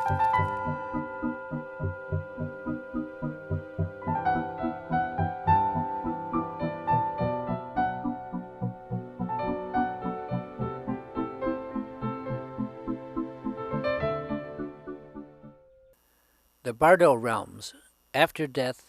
The Bardo Realms, After Death,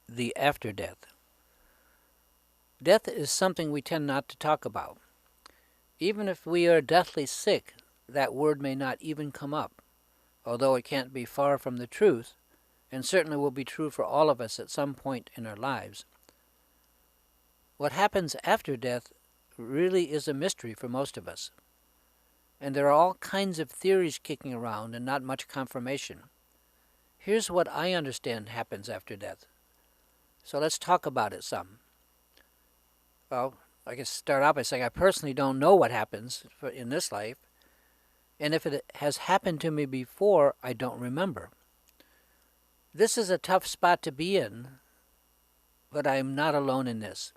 the After Death. Death is something we tend not to talk about. Even if we are deathly sick, that word may not even come up, although it can't be far from the truth, and certainly will be true for all of us at some point in our lives. What happens after death really is a mystery for most of us, and there are all kinds of theories kicking around and not much confirmation. Here's what I understand happens after death. So let's talk about it some. Well, I guess start out by saying I personally don't know what happens in this life, and if it has happened to me before, I don't remember. This is a tough spot to be in, but I am not alone in this.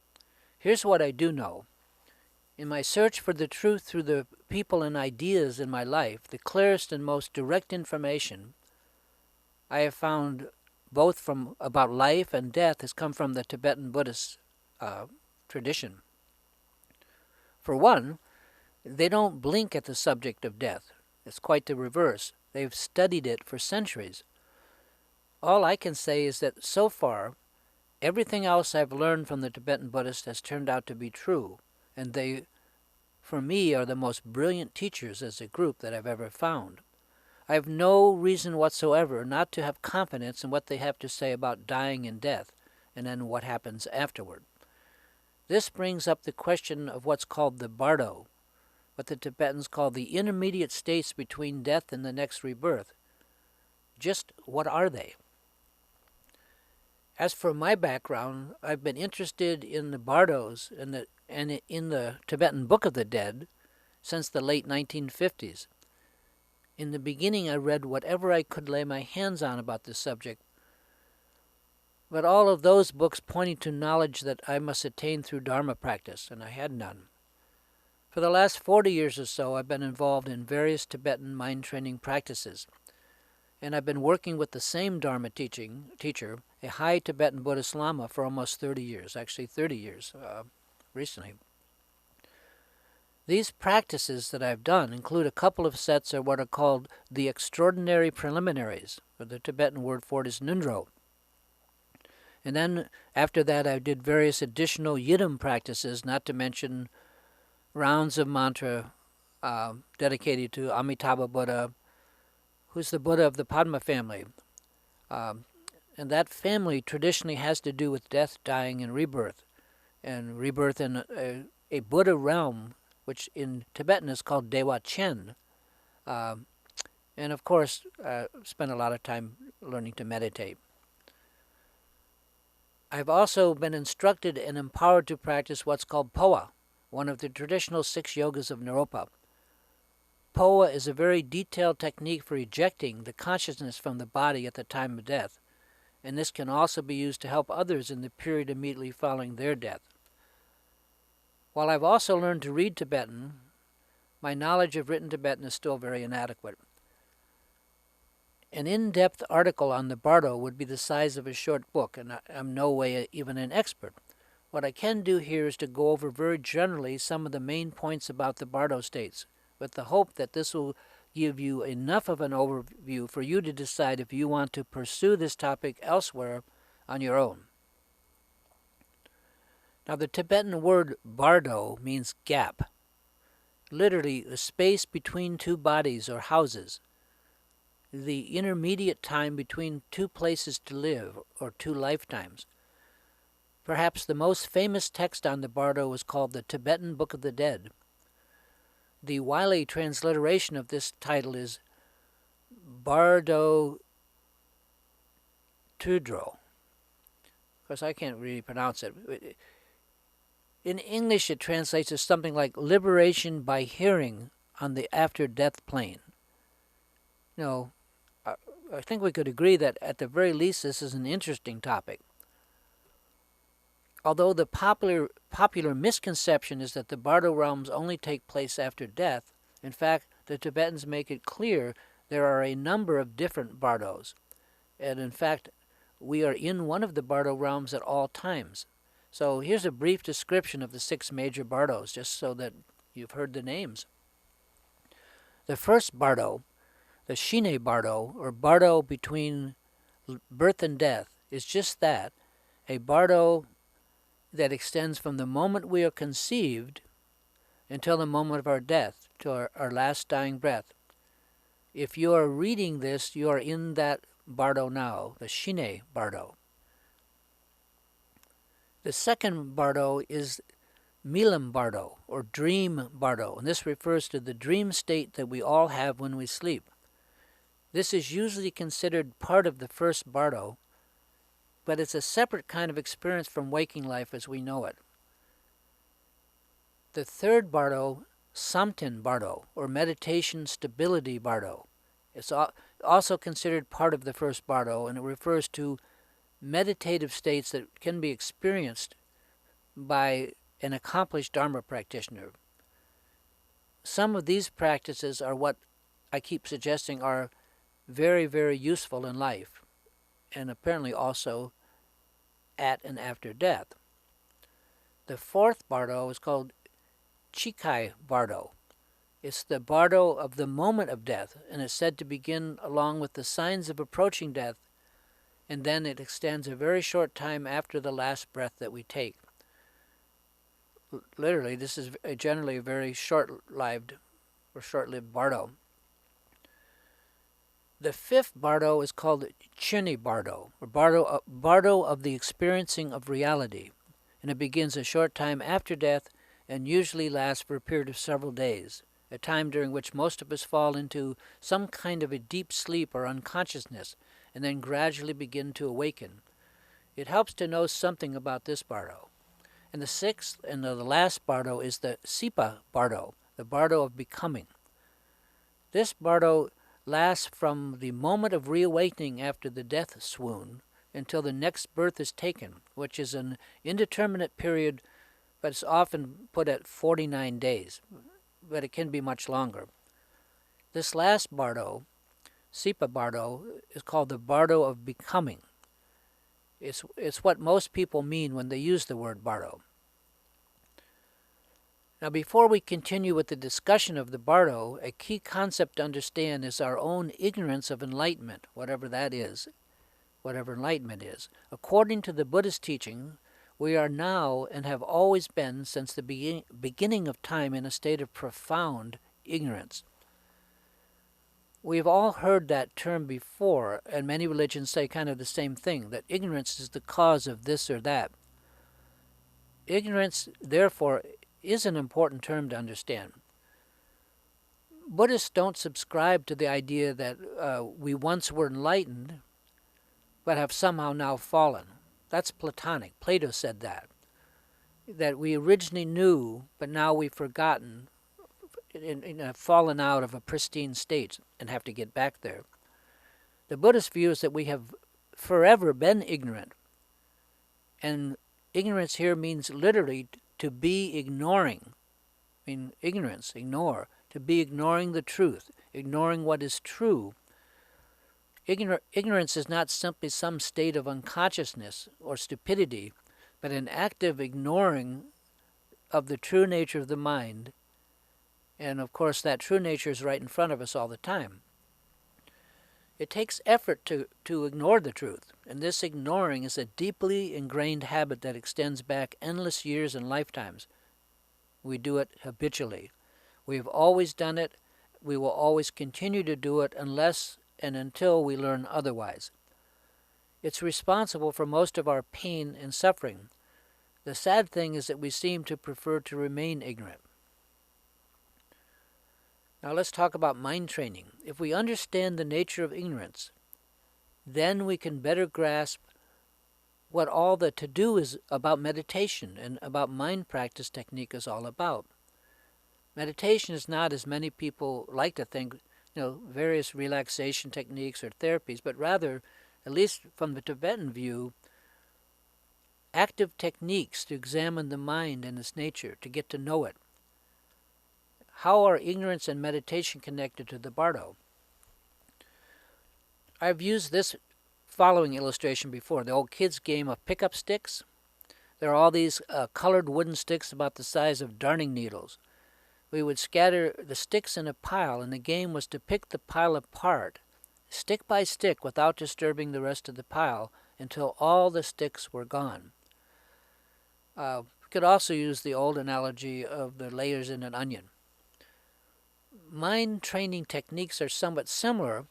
Here's what I do know. In my search for the truth through the people and ideas in my life, the clearest and most direct information I have found both from about life and death has come from the Tibetan Buddhist tradition. For one, they don't blink at the subject of death. It's quite the reverse. They've studied it for centuries. All I can say is that so far, everything else I've learned from the Tibetan Buddhists has turned out to be true, and they, for me, are the most brilliant teachers as a group that I've ever found. I have no reason whatsoever not to have confidence in what they have to say about dying and death, and then what happens afterward. This brings up the question of what's called the Bardo, what the Tibetans call the intermediate states between death and the next rebirth. Just what are they? As for my background, I've been interested in the Bardos and in the Tibetan Book of the Dead since the late 1950s. In the beginning, I read whatever I could lay my hands on about this subject, but all of those books pointed to knowledge that I must attain through Dharma practice, and I had none. For the last 40 years or so, I've been involved in various Tibetan mind training practices, and I've been working with the same Dharma teacher, a high Tibetan Buddhist Lama, for almost 30 years, actually 30 years recently. These practices that I've done include a couple of sets of what are called the extraordinary preliminaries, or the Tibetan word for it is Nundro. And then after that I did various additional Yidam practices, not to mention rounds of mantra dedicated to Amitabha Buddha, who's the Buddha of the Padma family. And that family traditionally has to do with death, dying, and rebirth in a Buddha realm, which in Tibetan is called Dewa Chen. And of course, spent a lot of time learning to meditate. I've also been instructed and empowered to practice what's called Poa, one of the traditional 6 yogas of Naropa. Poa is a very detailed technique for ejecting the consciousness from the body at the time of death, and this can also be used to help others in the period immediately following their death. While I've also learned to read Tibetan, my knowledge of written Tibetan is still very inadequate. An in-depth article on the Bardo would be the size of a short book, and I'm no way even an expert. What I can do here is to go over very generally some of the main points about the Bardo states, with the hope that this will give you enough of an overview for you to decide if you want to pursue this topic elsewhere on your own. Now, the Tibetan word Bardo means gap, literally the space between two bodies or houses, the intermediate time between two places to live or two lifetimes. Perhaps the most famous text on the Bardo is called the Tibetan Book of the Dead. The Wiley transliteration of this title is Bardo Tudro. Of course, I can't really pronounce it. In English, it translates as something like liberation by hearing on the after-death plane. I think we could agree that at the very least this is an interesting topic. Although the popular misconception is that the Bardo realms only take place after death, in fact, the Tibetans make it clear There are a number of different Bardos, and in fact, we are in one of the Bardo realms at all times. So here's a brief description of the 6 major Bardos, just so that you've heard the names. The first Bardo, the Shine Bardo, or Bardo between birth and death, is just that, a Bardo that extends from the moment we are conceived until the moment of our death, to our last dying breath. If you are reading this, you are in that Bardo now, the Shine Bardo. The second Bardo is Milam Bardo, or Dream Bardo, and this refers to the dream state that we all have when we sleep. This is usually considered part of the first Bardo, but it's a separate kind of experience from waking life as we know it. The third Bardo, Samtin Bardo, or Meditation Stability Bardo. It's also considered part of the first Bardo, and it refers to meditative states that can be experienced by an accomplished Dharma practitioner. Some of these practices are what I keep suggesting are very, very useful in life, and apparently also at and after death. The fourth Bardo is called Chikai Bardo. It's the Bardo of the moment of death, and it's said to begin along with the signs of approaching death, and then it extends a very short time after the last breath that we take. Literally, this is generally a very short-lived Bardo. The fifth Bardo is called Chini Bardo, or Bardo of the experiencing of reality, and it begins a short time after death and usually lasts for a period of several days, a time during which most of us fall into some kind of a deep sleep or unconsciousness and then gradually begin to awaken. It helps to know something about this Bardo. And the sixth and the last Bardo is the Sipa Bardo, the Bardo of becoming. This Bardo lasts from the moment of reawakening after the death swoon until the next birth is taken, which is an indeterminate period, but it's often put at 49 days, but it can be much longer. This last Bardo, Sipa Bardo, is called the Bardo of becoming. It's what most people mean when they use the word Bardo. Now, before we continue with the discussion of the Bardo, a key concept to understand is our own ignorance of enlightenment, whatever that is, whatever enlightenment is. According to the Buddhist teaching, we are now and have always been since the beginning of time in a state of profound ignorance. We've all heard that term before, and many religions say kind of the same thing, that ignorance is the cause of this or that. Ignorance, therefore, is an important term to understand. Buddhists don't subscribe to the idea that we once were enlightened, but have somehow now fallen. That's Platonic. Plato said that we originally knew, but now we've forgotten, have fallen out of a pristine state and have to get back there. The Buddhist view is that we have forever been ignorant, and ignorance here means literally to be ignoring. I mean, ignorance, ignore. To be ignoring the truth, ignoring what is true. Ignorance is not simply some state of unconsciousness or stupidity, but an active ignoring of the true nature of the mind. And of course, that true nature is right in front of us all the time. It takes effort to ignore the truth, and this ignoring is a deeply ingrained habit that extends back endless years and lifetimes. We do it habitually. We have always done it. We will always continue to do it unless and until we learn otherwise. It's responsible for most of our pain and suffering. The sad thing is that we seem to prefer to remain ignorant. Now let's talk about mind training. If we understand the nature of ignorance, then we can better grasp what all the to-do is about meditation and about mind practice technique is all about. Meditation is not, as many people like to think, various relaxation techniques or therapies, but rather, at least from the Tibetan view, active techniques to examine the mind and its nature, to get to know it. How are ignorance and meditation connected to the Bardo? I've used this following illustration before, the old kids' game of pickup sticks. There are all these colored wooden sticks about the size of darning needles. We would scatter the sticks in a pile, and the game was to pick the pile apart, stick by stick, without disturbing the rest of the pile, until all the sticks were gone. We could also use the old analogy of the layers in an onion. Mind training techniques are somewhat similar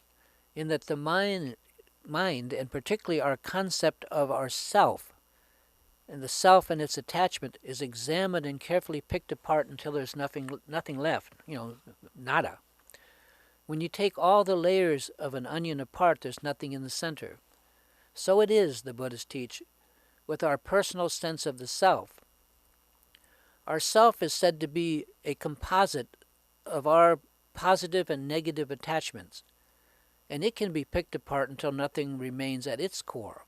in that the mind, and particularly our concept of our self, and the self and its attachment, is examined and carefully picked apart until there's nothing left, nada. When you take all the layers of an onion apart, there's nothing in the center. So it is, the Buddhists teach, with our personal sense of the self. Our self is said to be a composite of our positive and negative attachments, and it can be picked apart until nothing remains at its core.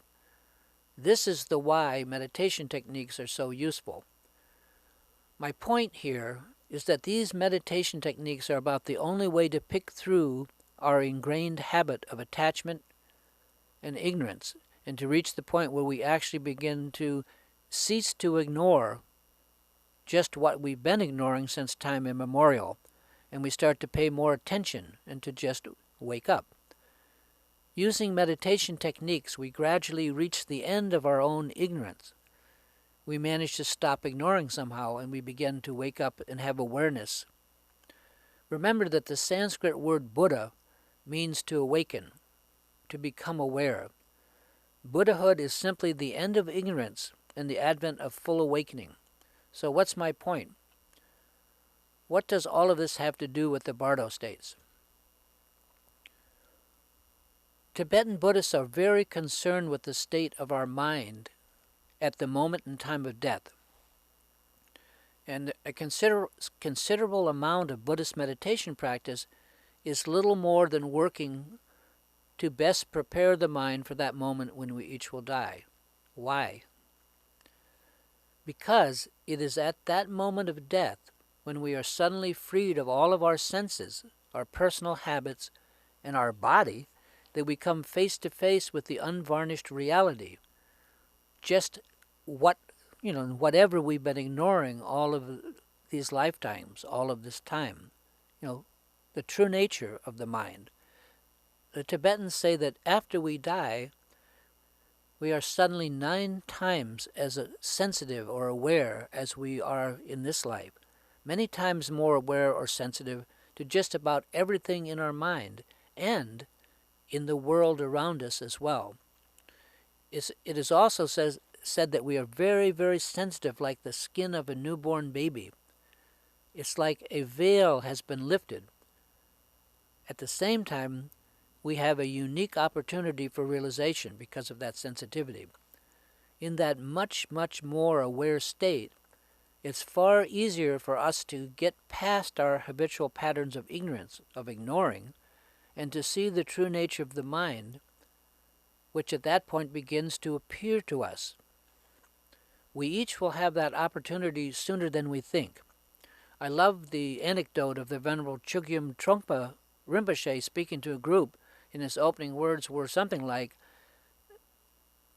This is the why meditation techniques are so useful. My point here is that these meditation techniques are about the only way to pick through our ingrained habit of attachment and ignorance, and to reach the point where we actually begin to cease to ignore just what we've been ignoring since time immemorial, and we start to pay more attention and to just wake up. Using meditation techniques, we gradually reach the end of our own ignorance. We manage to stop ignoring somehow, and we begin to wake up and have awareness. Remember that the Sanskrit word Buddha means to awaken, to become aware. Buddhahood is simply the end of ignorance and the advent of full awakening. So what's my point? What does all of this have to do with the Bardo states? Tibetan Buddhists are very concerned with the state of our mind at the moment and time of death. And a considerable amount of Buddhist meditation practice is little more than working to best prepare the mind for that moment when we each will die. Why? Because it is at that moment of death when we are suddenly freed of all of our senses, our personal habits, and our body, that we come face to face with the unvarnished reality. Just whatever we've been ignoring all of these lifetimes, all of this time, the true nature of the mind. The Tibetans say that after we die, we are suddenly 9 times as sensitive or aware as we are in this life, many times more aware or sensitive to just about everything in our mind and in the world around us as well. It is also said that we are very, very sensitive, like the skin of a newborn baby. It's like a veil has been lifted. At the same time, we have a unique opportunity for realization because of that sensitivity. In that much, much more aware state, it's far easier for us to get past our habitual patterns of ignorance, of ignoring, and to see the true nature of the mind, which at that point begins to appear to us. We each will have that opportunity sooner than we think. I love the anecdote of the Venerable Chogyam Trungpa Rinpoche speaking to a group, and his opening words were something like,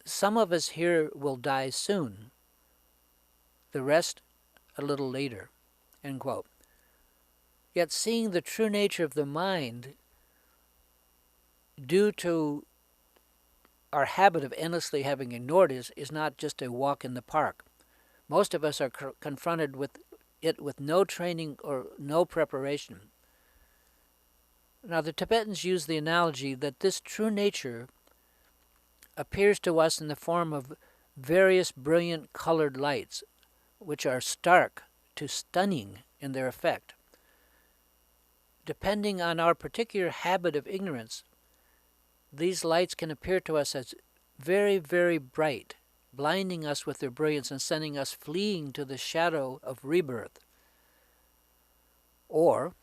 "Some of us here will die soon, the rest a little later," end quote. Yet seeing the true nature of the mind due to our habit of endlessly having ignored is not just a walk in the park. Most of us are confronted with it with no training or no preparation. Now, the Tibetans use the analogy that this true nature appears to us in the form of various brilliant colored lights, which are stark to stunning in their effect. Depending on our particular habit of ignorance, these lights can appear to us as very, very bright, blinding us with their brilliance and sending us fleeing to the shadow of rebirth. Or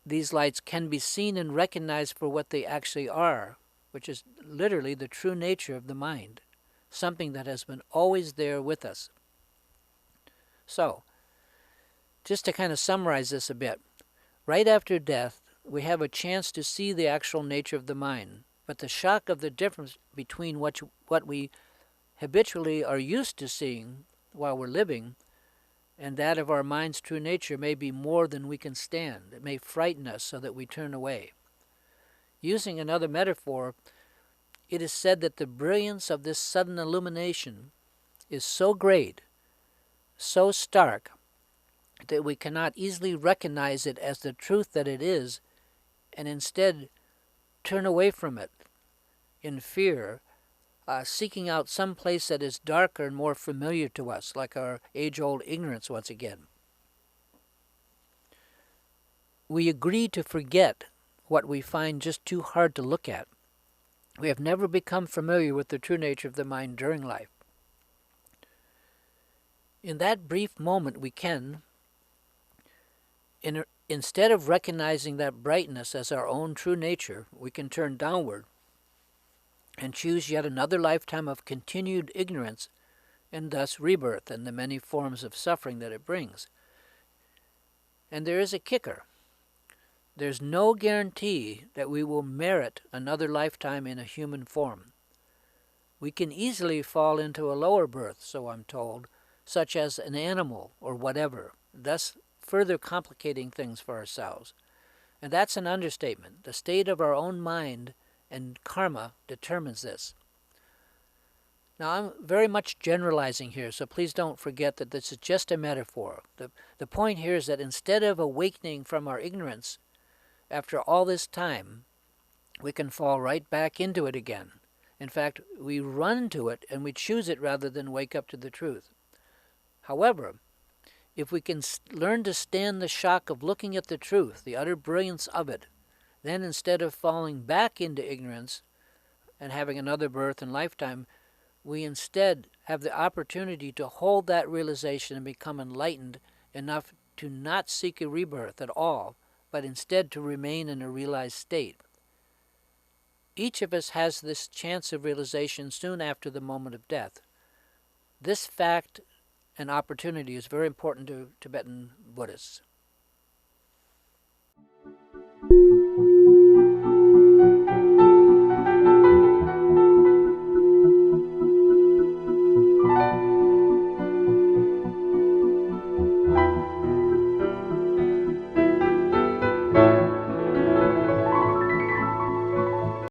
these lights can be seen and recognized for what they actually are, which is literally the true nature of the mind, something that has been always there with us. So, just to kind of summarize this a bit, right after death, we have a chance to see the actual nature of the mind, But the shock of the difference between what we habitually are used to seeing while we're living and that of our mind's true nature may be more than we can stand. It may frighten us so that we turn away. Using another metaphor, it is said that the brilliance of this sudden illumination is so great, so stark, that we cannot easily recognize it as the truth that it is, and instead turn away from it in fear, seeking out some place that is darker and more familiar to us, like our age-old ignorance once again. We agree to forget what we find just too hard to look at. We have never become familiar with the true nature of the mind during life. In that brief moment we can, instead of recognizing that brightness as our own true nature, we can turn downward and choose yet another lifetime of continued ignorance and thus rebirth and the many forms of suffering that it brings. And there is a kicker. There's no guarantee that we will merit another lifetime in a human form. We can easily fall into a lower birth, so I'm told, such as an animal or whatever, thus further complicating things for ourselves. And that's an understatement. The state of our own mind and karma determines this. Now, I'm very much generalizing here, so please don't forget that this is just a metaphor. The point here is that instead of awakening from our ignorance, after all this time, we can fall right back into it again. In fact, we run to it and we choose it rather than wake up to the truth. However, if we can learn to stand the shock of looking at the truth, the utter brilliance of it, then instead of falling back into ignorance and having another birth and lifetime, we instead have the opportunity to hold that realization and become enlightened enough to not seek a rebirth at all, but instead to remain in a realized state. Each of us has this chance of realization soon after the moment of death. This fact and opportunity is very important to Tibetan Buddhists.